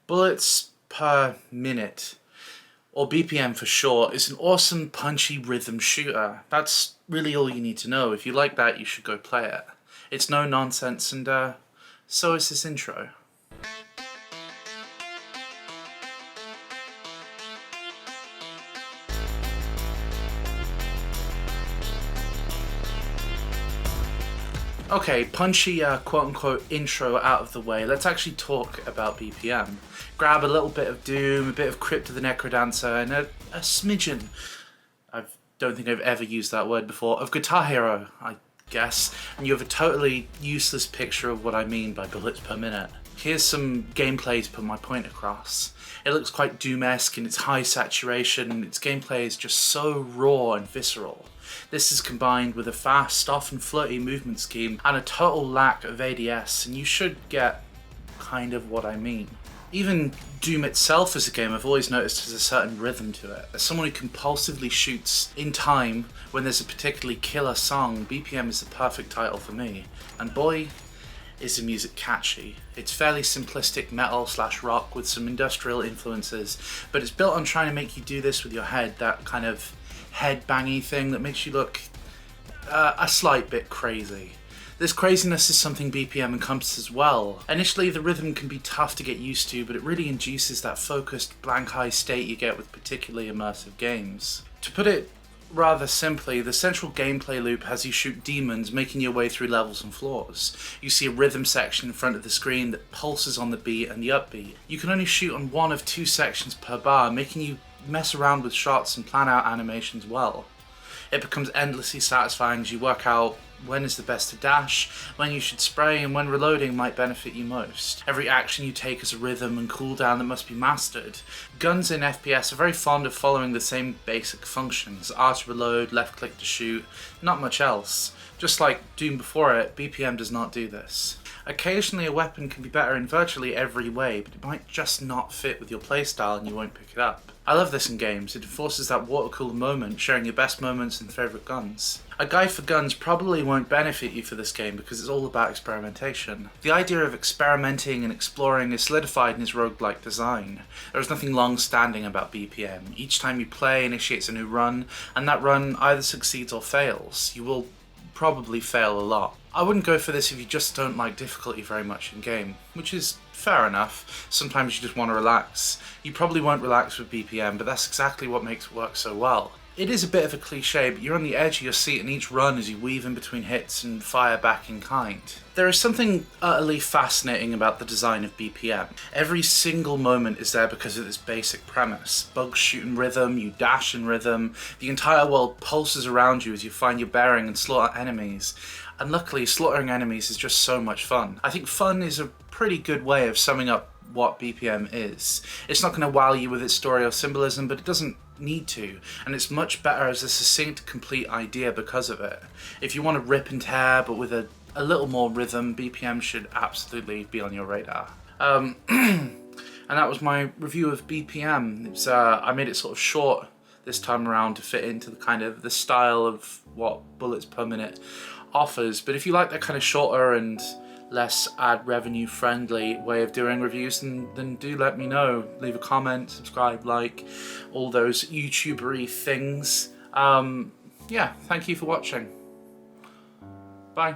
Bullets per minute, or BPM for short, is an awesome punchy rhythm shooter. That's really all you need to know. If you like that, you should go play it. It's no nonsense, and so is this intro. Okay, punchy quote-unquote intro out of the way, let's actually talk about BPM. Grab a little bit of Doom, a bit of Crypt of the Necrodancer, and a smidgen, I don't think I've ever used that word before, of Guitar Hero, I guess, and you have a totally useless picture of what I mean by bullets per minute. Here's some gameplay to put my point across. It looks quite Doom-esque in its high saturation, its gameplay is just so raw and visceral. This is combined with a fast, often flirty movement scheme and a total lack of ADS, and you should get kind of what I mean. Even Doom itself as a game I've always noticed has a certain rhythm to it. As someone who compulsively shoots in time when there's a particularly killer song, BPM is the perfect title for me. And boy, is the music catchy. It's fairly simplistic metal/rock with some industrial influences, but it's built on trying to make you do this with your head, that kind of head-bangy thing that makes you look a slight bit crazy. This craziness is something BPM encompasses well. Initially, the rhythm can be tough to get used to, but it really induces that focused, blank-eye state you get with particularly immersive games. To put it rather simply, the central gameplay loop has you shoot demons, making your way through levels and floors. You see a rhythm section in front of the screen that pulses on the beat and the upbeat. You can only shoot on one of two sections per bar, making you mess around with shots and plan out animations well. It becomes endlessly satisfying as you work out when is the best to dash, when you should spray, and when reloading might benefit you most. Every action you take has a rhythm and cooldown that must be mastered. Guns in FPS are very fond of following the same basic functions: R to reload, left click to shoot, not much else. Just like Doom before it, BPM does not do this. Occasionally a weapon can be better in virtually every way, but it might just not fit with your playstyle and you won't pick it up. I love this in games. It enforces that water cooler moment, sharing your best moments and favourite guns. A guide for guns probably won't benefit you for this game because it's all about experimentation. The idea of experimenting and exploring is solidified in its roguelike design. There is nothing long-standing about BPM. Each time you play initiates a new run, and that run either succeeds or fails. You will probably fail a lot. I wouldn't go for this if you just don't like difficulty very much in game, which is fair enough. Sometimes you just want to relax. You probably won't relax with BPM, but that's exactly what makes it work so well. It is a bit of a cliche, but you're on the edge of your seat in each run as you weave in between hits and fire back in kind. There is something utterly fascinating about the design of BPM. Every single moment is there because of this basic premise. Bugs shoot in rhythm, you dash in rhythm, the entire world pulses around you as you find your bearing and slaughter enemies. And luckily, slaughtering enemies is just so much fun. I think fun is a pretty good way of summing up what BPM is. It's not going to wow you with its story or symbolism, but it doesn't need to, and it's much better as a succinct, complete idea because of it. If you want to rip and tear, but with a little more rhythm, BPM should absolutely be on your radar. And that was my review of BPM. It's, I made it sort of short this time around to fit into the kind of the style of what bullets per minute offers, but if you like that kind of shorter and less ad revenue friendly way of doing reviews, then do let me know. Leave a comment, subscribe, like, all those YouTuber-y things. Yeah, thank you for watching. Bye.